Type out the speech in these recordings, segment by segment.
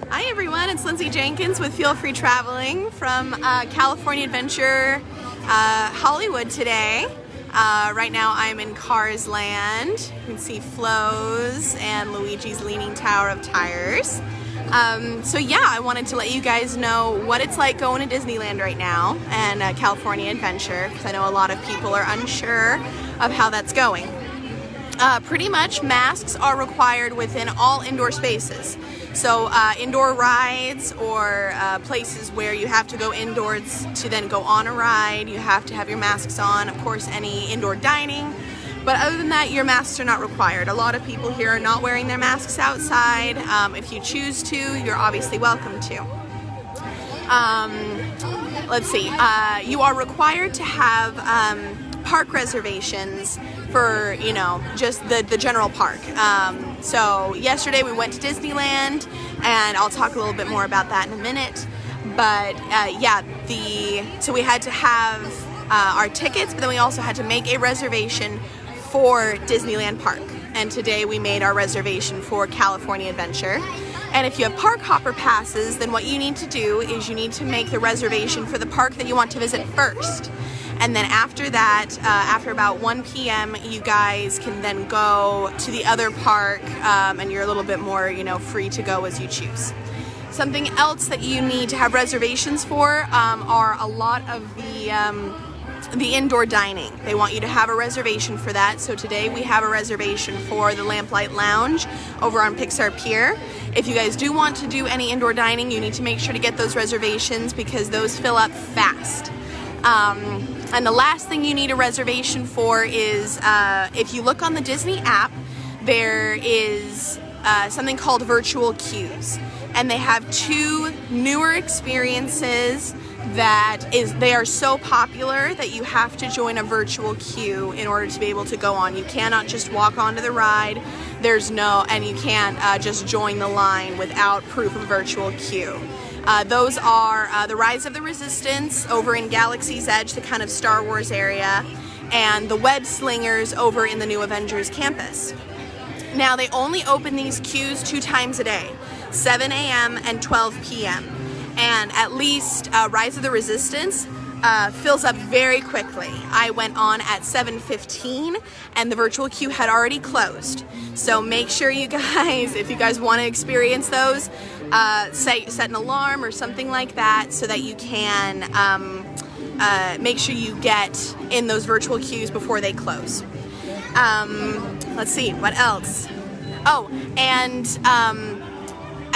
Hi everyone, it's Lindsay Jenkins with Feel Free Traveling from California Adventure, Hollywood today. Right now I'm in Cars Land. You can see Flo's and Luigi's Leaning Tower of Tires. So yeah, I wanted to let you guys know what it's like going to Disneyland right now and California Adventure, because I know a lot of people are unsure of how that's going. Pretty much masks are required within all indoor spaces. So indoor rides or places where you have to go indoors to then go on a ride, you have to have your masks on. Of course, any indoor dining. But other than that, your masks are not required. A lot of people here are not wearing their masks outside. If you choose to, you're obviously welcome to. Let's see. You are required to have park reservations for, you know, just the general park. So yesterday we went to Disneyland, and I'll talk a little bit more about that in a minute. But yeah, so we had to have our tickets, but then we also had to make a reservation for Disneyland Park. And today we made our reservation for California Adventure. And if you have park hopper passes, then what you need to do is you need to make the reservation for the park that you want to visit first. And then after that, after about 1 p.m., you guys can then go to the other park, and you're a little bit more, you know, free to go as you choose. Something else that you need to have reservations for are a lot of the indoor dining. They want you to have a reservation for that. So today we have a reservation for the Lamplight Lounge over on Pixar Pier. If you guys do want to do any indoor dining, you need to make sure to get those reservations because those fill up fast. And the last thing you need a reservation for is if you look on the Disney app, there is something called virtual queues. And they have two newer experiences they are so popular that you have to join a virtual queue in order to be able to go on. You cannot just walk onto the ride. And you can't just join the line without proof of virtual queue. Those are the Rise of the Resistance over in Galaxy's Edge, the kind of Star Wars area, and the Web Slingers over in the New Avengers campus. Now, they only open these queues 2 times a day, 7 a.m. and 12 p.m. And at least Rise of the Resistance fills up very quickly. I went on at 7:15 and the virtual queue had already closed. So make sure you guys, if you guys want to experience those, set an alarm or something like that so that you can make sure you get in those virtual queues before they close. Let's see, what else? Oh, and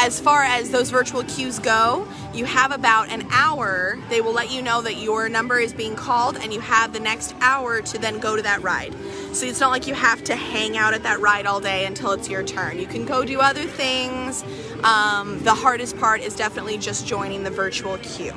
as far as those virtual queues go, you have about an hour. They will let you know that your number is being called and you have the next hour to then go to that ride. So it's not like you have to hang out at that ride all day until it's your turn. You can go do other things. The hardest part is definitely just joining the virtual queue.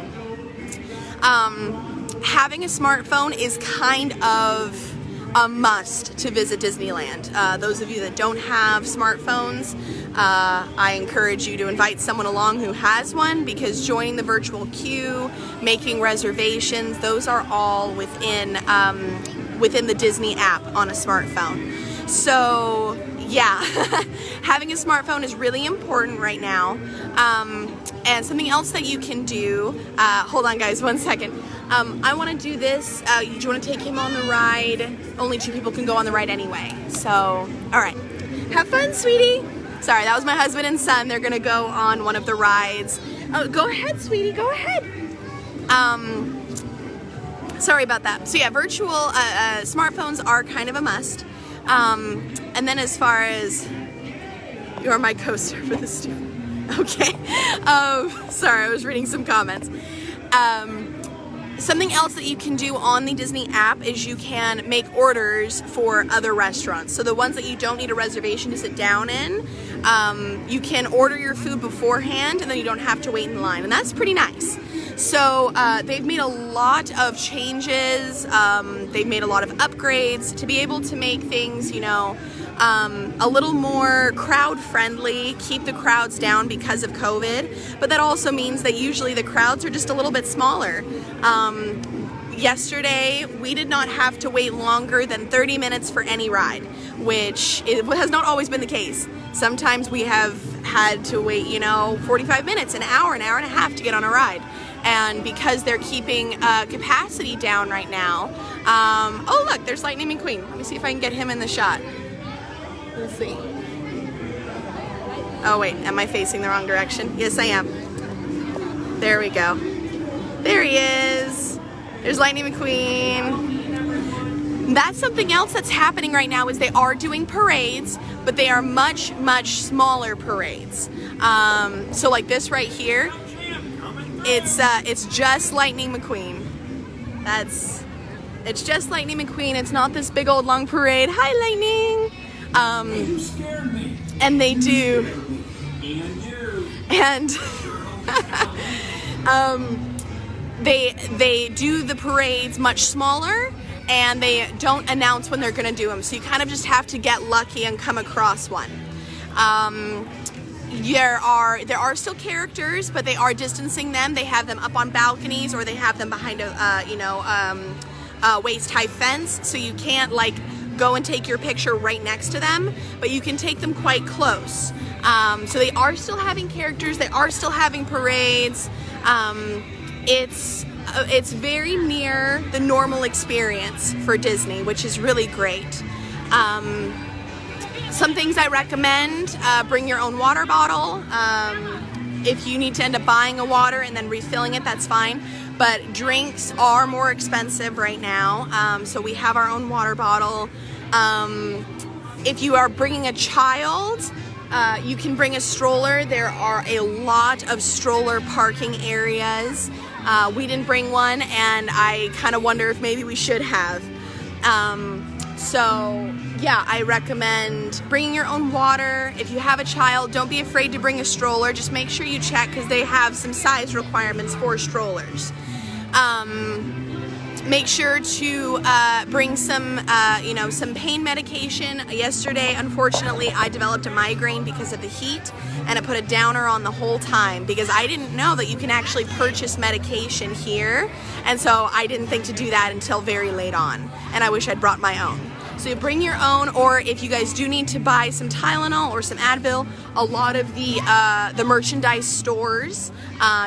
Having a smartphone is kind of a must to visit Disneyland. Those of you that don't have smartphones, I encourage you to invite someone along who has one, because joining the virtual queue, making reservations, those are all within the Disney app on a smartphone. So yeah, having a smartphone is really important right now. And something else that you can do, hold on guys, 1 second. I want to do this. Do you want to take him on the ride? Only 2 people can go on the ride anyway. So, all right. Have fun, sweetie. Sorry, that was my husband and son. They're going to go on one of the rides. Oh, go ahead, sweetie. Go ahead. Sorry about that. So yeah, virtual smartphones are kind of a must. And then as far as, you're my co-star for the student. Okay. Sorry, I was reading some comments. Something else that you can do on the Disney app is you can make orders for other restaurants. So the ones that you don't need a reservation to sit down in, you can order your food beforehand and then you don't have to wait in line. And that's pretty nice. So they've made a lot of changes. They've made a lot of upgrades to be able to make things, you know, a little more crowd friendly, keep the crowds down because of COVID, but that also means that usually the crowds are just a little bit smaller. Yesterday, we did not have to wait longer than 30 minutes for any ride, which has not always been the case. Sometimes we have had to wait, you know, 45 minutes, an hour and a half to get on a ride. And because they're keeping capacity down right now, oh look, there's Lightning McQueen. Let me see if I can get him in the shot. Let's see. Oh wait, am I facing the wrong direction? Yes, I am. There we go. There he is. There's Lightning McQueen. That's something else that's happening right now is they are doing parades, but they are much, much smaller parades. So like this right here, it's just Lightning McQueen. It's just Lightning McQueen. It's not this big old long parade. Hi, Lightning. And they do. And they do the parades much smaller, and they don't announce when they're gonna do them. So you kind of just have to get lucky and come across one. There are still characters, but they are distancing them. They have them up on balconies, or they have them behind a waist-high fence, so you can't like go and take your picture right next to them, but you can take them quite close. So they are still having characters. They are still having parades. It's very near the normal experience for Disney, which is really great. Some things I recommend, bring your own water bottle. If you need to end up buying a water and then refilling it, that's fine. But drinks are more expensive right now, so we have our own water bottle. If you are bringing a child, you can bring a stroller. There are a lot of stroller parking areas. We didn't bring one, and I kind of wonder if maybe we should have. So yeah, I recommend bringing your own water. If you have a child, don't be afraid to bring a stroller. Just make sure you check, because they have some size requirements for strollers. Make sure to bring some, some pain medication. Yesterday, unfortunately, I developed a migraine because of the heat, and it put a downer on the whole time because I didn't know that you can actually purchase medication here, and so I didn't think to do that until very late on, and I wish I'd brought my own. So you bring your own, or if you guys do need to buy some Tylenol or some Advil, a lot of the merchandise stores,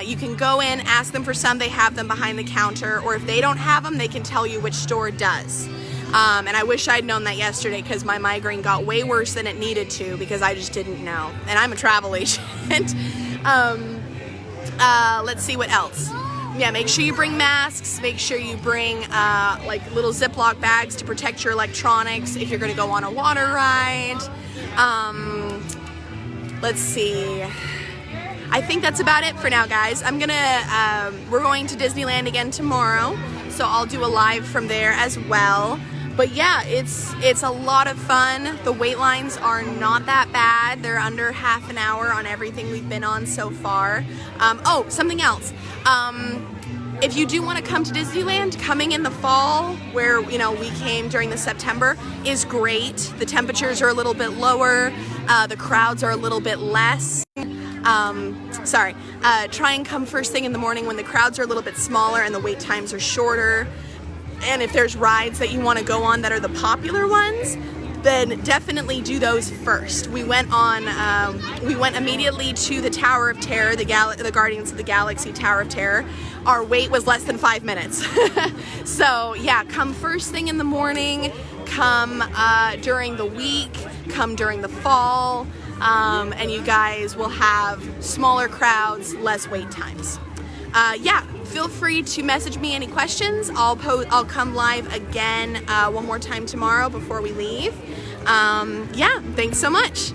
you can go in, ask them for some, they have them behind the counter, or if they don't have them, they can tell you which store does. And I wish I'd known that yesterday, because my migraine got way worse than it needed to because I just didn't know. And I'm a travel agent. Let's see what else. Yeah, make sure you bring masks. Make sure you bring like little Ziploc bags to protect your electronics if you're going to go on a water ride. Let's see. I think that's about it for now, guys. We're going to Disneyland again tomorrow, so I'll do a live from there as well. But yeah, it's a lot of fun. The wait lines are not that bad. They're under half an hour on everything we've been on so far. Oh, something else. If you do want to come to Disneyland, coming in the fall, where we came during the September, is great. The temperatures are a little bit lower. The crowds are a little bit less. Try and come first thing in the morning when the crowds are a little bit smaller and the wait times are shorter. And if there's rides that you want to go on that are the popular ones, then definitely do those first. We went immediately to the Tower of Terror, the Guardians of the Galaxy Tower of Terror. Our wait was less than 5 minutes. So yeah, come first thing in the morning, come during the week, come during the fall, and you guys will have smaller crowds, less wait times. Yeah, feel free to message me any questions. I'll come live again one more time tomorrow before we leave. Yeah, thanks so much.